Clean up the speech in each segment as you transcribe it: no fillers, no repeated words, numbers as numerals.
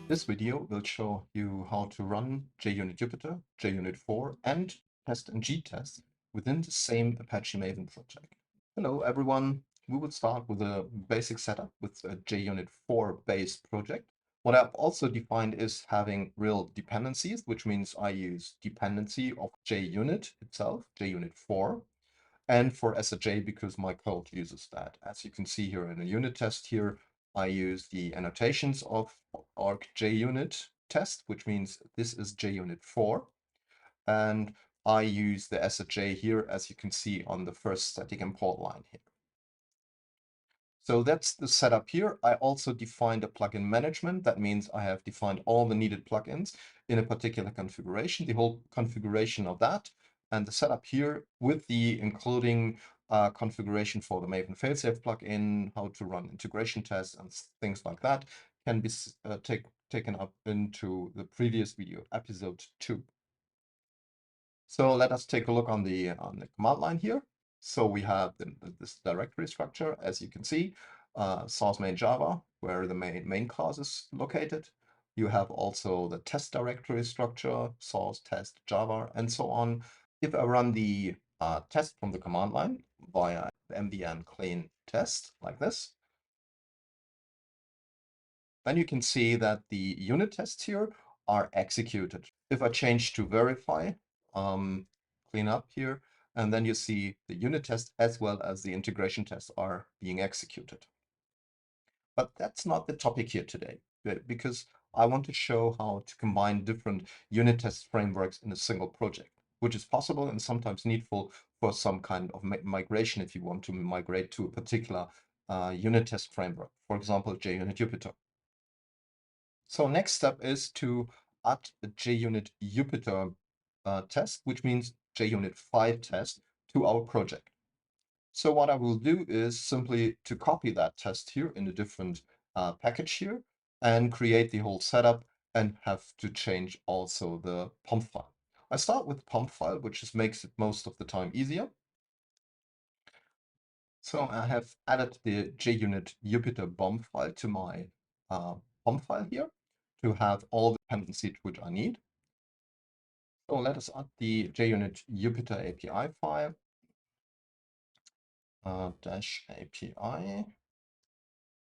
This video will show you how to run JUnit Jupiter, JUnit 4, and TestNG tests within the same Apache Maven project. Hello everyone. We will start with a basic setup with a JUnit 4 based project. What I've also defined is having real dependencies, which means I use dependency of JUnit itself, JUnit 4, and for SJ because my code uses that. As you can see here in a unit test here, I use the annotations of arg JUnit test, which means this is JUnit 4. And I use the SJ here, as you can see on the first static import line here. So that's the setup here. I also defined a plugin management. That means I have defined all the needed plugins in a particular configuration, the whole configuration of that. And the setup here with the including configuration for the maven-failsafe-plugin, how to run integration tests and things like that can be taken up into the previous video, episode 2. So let us take a look on the command line here. So we have this directory structure, as you can see, source main Java, where the main class is located. You have also the test directory structure, source, test, Java, and so on. If I run the test from the command line via mvn clean test like this, then you can see that the unit tests here are executed. If I change to verify, clean up here, and then you see the unit test as well as the integration tests are being executed. But that's not the topic here today, because I want to show how to combine different unit test frameworks in a single project, which is possible and sometimes needful for some kind of migration if you want to migrate to a particular unit test framework, for example, JUnit Jupiter. So next step is to add a JUnit Jupiter test, which means JUnit 5 test to our project. So what I will do is simply to copy that test here in a different package here and create the whole setup and have to change also the pom file. I start with pom file, which just makes it most of the time easier. So I have added the JUnit Jupiter BOM file to my pom file here to have all the dependencies which I need. So let us add the JUnit Jupiter API file, dash API.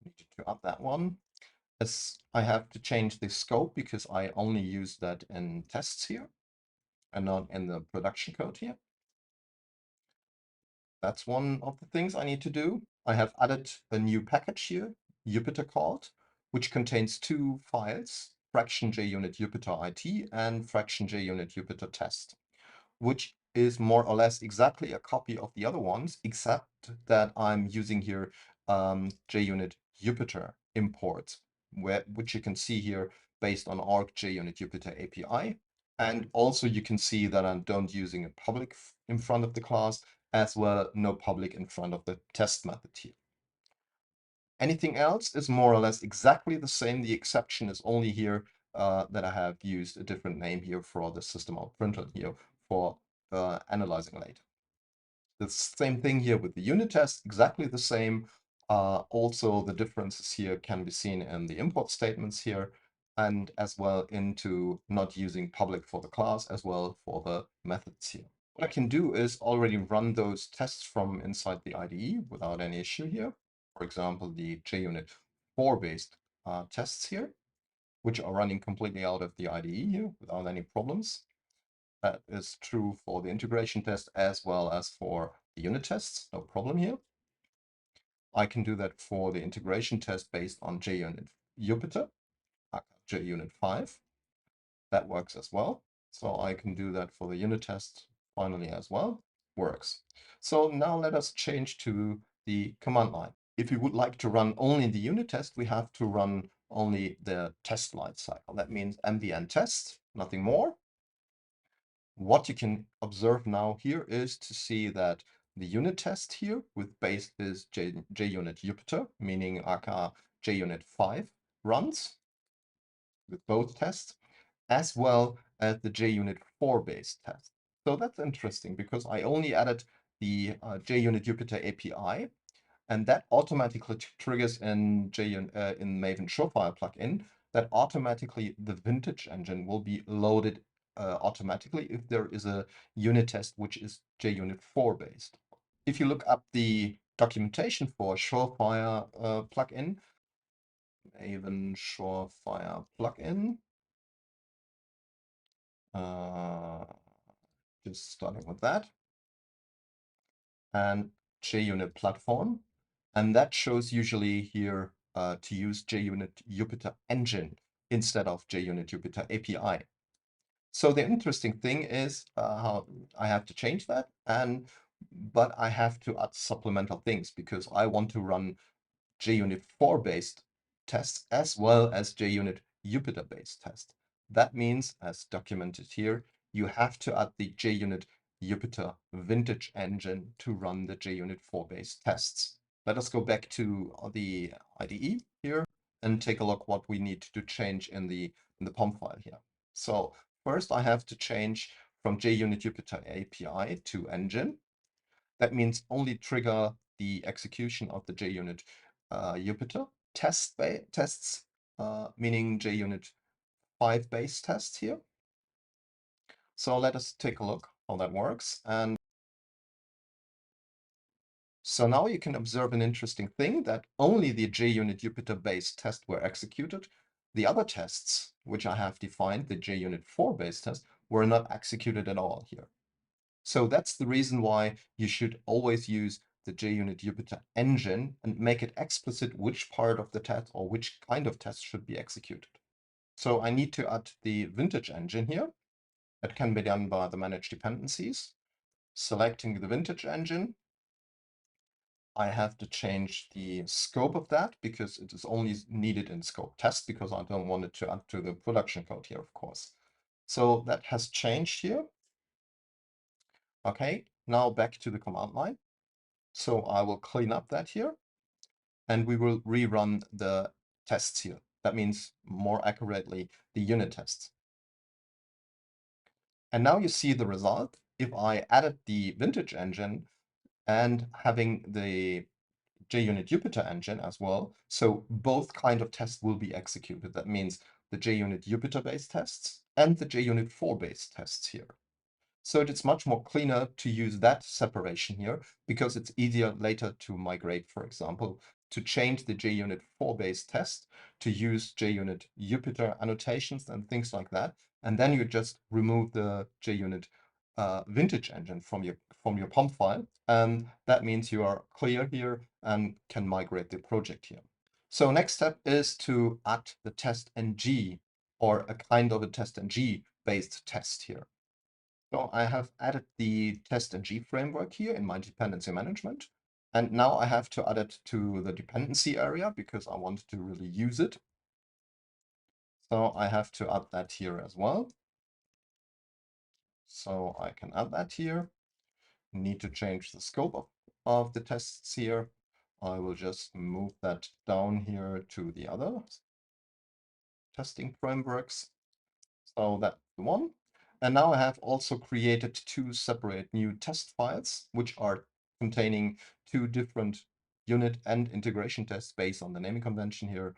Need to add that one. As I have to change the scope because I only use that in tests here and not in the production code here. That's one of the things I need to do. I have added a new package here, Jupiter called, which contains two files, fraction JUnit Jupiter IT and fraction JUnit Jupiter test, which is more or less exactly a copy of the other ones, except that I'm using here JUnit Jupiter imports, which you can see here based on arg JUnit Jupiter API. And also you can see that I don't using a public in front of the class, as well no public in front of the test method here. Anything else is more or less exactly the same. The exception is only here that I have used a different name here for the system out printer here for analyzing later. The same thing here with the unit test, exactly the same. Also, the differences here can be seen in the import statements here, and as well into not using public for the class, as well for the methods here. What I can do is already run those tests from inside the IDE without any issue here. For example, the JUnit 4 based tests here, which are running completely out of the IDE here without any problems. That is true for the integration test as well as for the unit tests, no problem here. I can do that for the integration test based on JUnit Jupiter, JUnit 5. That works as well. So I can do that for the unit test finally as well. Works. So now let us change to the command line. If we would like to run only the unit test, we have to run only the test life cycle. That means mvn test, nothing more. What you can observe now here is to see that the unit test here with base is JUnit Jupiter, meaning aka JUnit 5 runs with both tests, as well as the JUnit 4 base test. So that's interesting because I only added the JUnit Jupiter API, and that automatically triggers in maven-surefire-plugin that automatically the vintage engine will be loaded automatically if there is a unit test which is JUnit 4 based. If you look up the documentation for Surefire plugin, maven-surefire-plugin, just starting with that, and JUnit platform, and that shows usually here to use JUnit Jupiter-engine instead of JUnit Jupiter API. So the interesting thing is how I have to change that, but I have to add supplemental things because I want to run JUnit 4 based tests as well as JUnit Jupiter based tests. That means, as documented here, you have to add the JUnit Jupiter vintage engine to run the JUnit 4 based tests. Let us go back to the IDE here and take a look what we need to change in the POM file here. So first I have to change from JUnit Jupiter API to engine. That means only trigger the execution of the JUnit Jupiter tests, meaning JUnit 5 base tests here. So let us take a look how that works. And so now you can observe an interesting thing that only the JUnit Jupiter based tests were executed. The other tests, which I have defined, the JUnit 4 based tests, were not executed at all here. So that's the reason why you should always use the JUnit Jupiter engine and make it explicit which part of the test or which kind of test should be executed. So I need to add the vintage engine here. That can be done by the manage dependencies. Selecting the vintage engine, I have to change the scope of that because it is only needed in scope test because I don't want it to add to the production code here, of course. So that has changed here. Okay, now back to the command line. So I will clean up that here and we will rerun the tests here. That means more accurately the unit tests. And now you see the result. If I added the vintage engine and having the JUnit Jupiter engine as well, so both kind of tests will be executed. That means the JUnit Jupiter based tests and the JUnit 4 based tests here. So it's much more cleaner to use that separation here because it's easier later to migrate, for example, to change the JUnit 4 based test to use JUnit Jupiter annotations and things like that. And then you just remove the JUnit vintage engine from your POM file. And that means you are clear here and can migrate the project here. So next step is to add the TestNG or a kind of a TestNG based test here. So I have added the TestNG framework here in my dependency management. And now I have to add it to the dependency area because I want to really use it. So I have to add that here as well. So I can add that here. Need to change the scope of the tests here. I will just move that down here to the other testing frameworks. So that's the one. And now I have also created two separate new test files, which are containing two different unit and integration tests based on the naming convention here,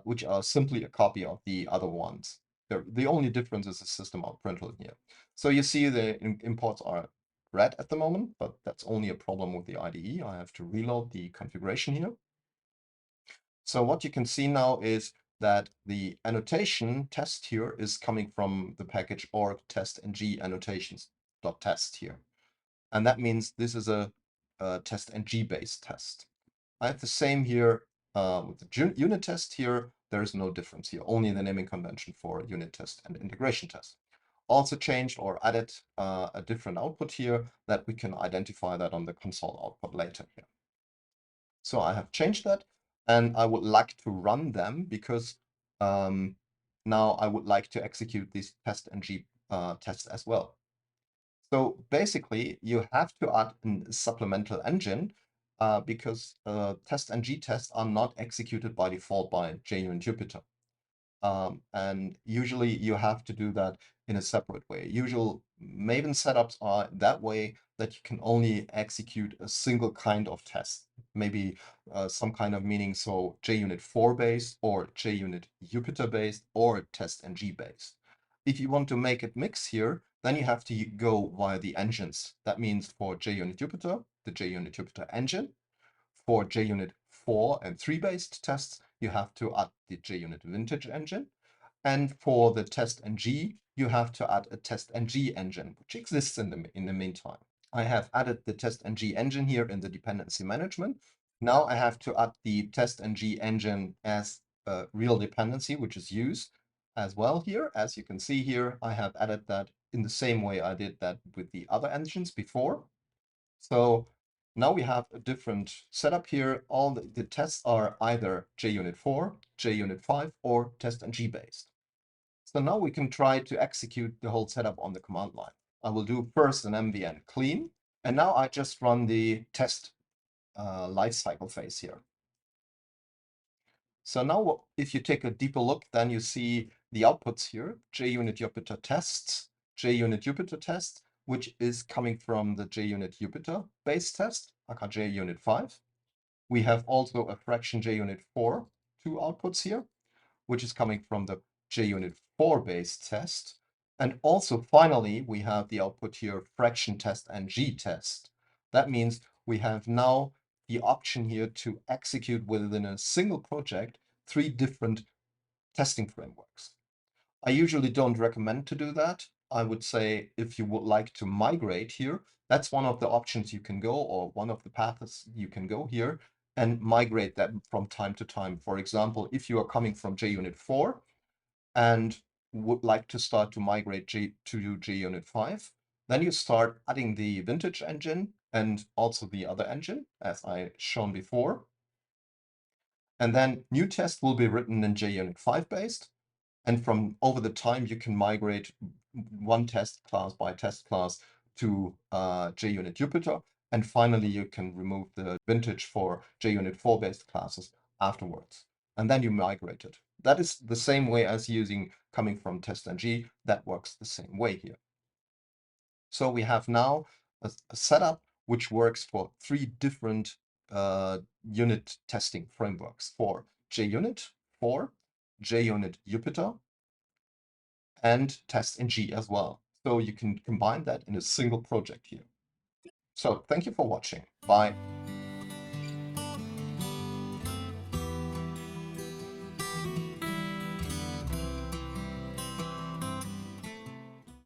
which are simply a copy of the other ones. The only difference is the system out println here. So you see the imports are red at the moment, but that's only a problem with the IDE. I have to reload the configuration here. So what you can see now is that the annotation test here is coming from the package org TestNG annotations.test here. And that means this is a TestNG based test. I have the same here with the unit test here. There is no difference here, only the naming convention for unit test and integration test. Also changed or added a different output here that we can identify that on the console output later here. So I have changed that and I would like to run them because now I would like to execute these TestNG tests as well. So basically you have to add a supplemental engine because TestNG tests are not executed by default by JUnit Jupiter. And usually you have to do that in a separate way. Usual Maven setups are that way that you can only execute a single kind of test, maybe some kind of meaning, so JUnit 4 based or JUnit Jupiter based or TestNG based. If you want to make it mix here, then you have to go via the engines. That means for JUnit Jupiter, the JUnit Jupiter engine. For JUnit 4 and 3 based tests, you have to add the JUnit vintage engine. And for the TestNG, you have to add a TestNG engine, which exists in the meantime. I have added the TestNG engine here in the dependency management. Now I have to add the TestNG engine as a real dependency, which is used as well here. As you can see here, I have added that in the same way I did that with the other engines before. So now we have a different setup here. All the tests are either JUnit 4, JUnit 5, or TestNG based. So now we can try to execute the whole setup on the command line. I will do first an mvn clean, and now I just run the test lifecycle phase here. So now if you take a deeper look, then you see the outputs here, JUnit Jupiter tests, JUnit Jupiter test, which is coming from the JUnit Jupiter base test, aka JUnit 5. We have also a fraction JUnit 4, two outputs here, which is coming from the JUnit 4 base test. And also finally, we have the output here, fraction TestNG test. That means we have now the option here to execute within a single project 3 different testing frameworks. I usually don't recommend to do that. I would say if you would like to migrate here, that's one of the options you can go, or one of the paths you can go here and migrate that from time to time. For example, if you are coming from JUnit 4 and would like to start to migrate to JUnit 5, then you start adding the vintage engine and also the other engine, as I shown before. And then new tests will be written in JUnit 5 based. And from over the time, you can migrate one test class by test class to JUnit Jupiter. And finally, you can remove the vintage for JUnit 4 based classes afterwards. And then you migrate it. That is the same way as using coming from TestNG. That works the same way here. So we have now a setup which works for 3 different unit testing frameworks for JUnit 4, JUnit Jupiter, and TestNG as well. So you can combine that in a single project here. So thank you for watching. Bye.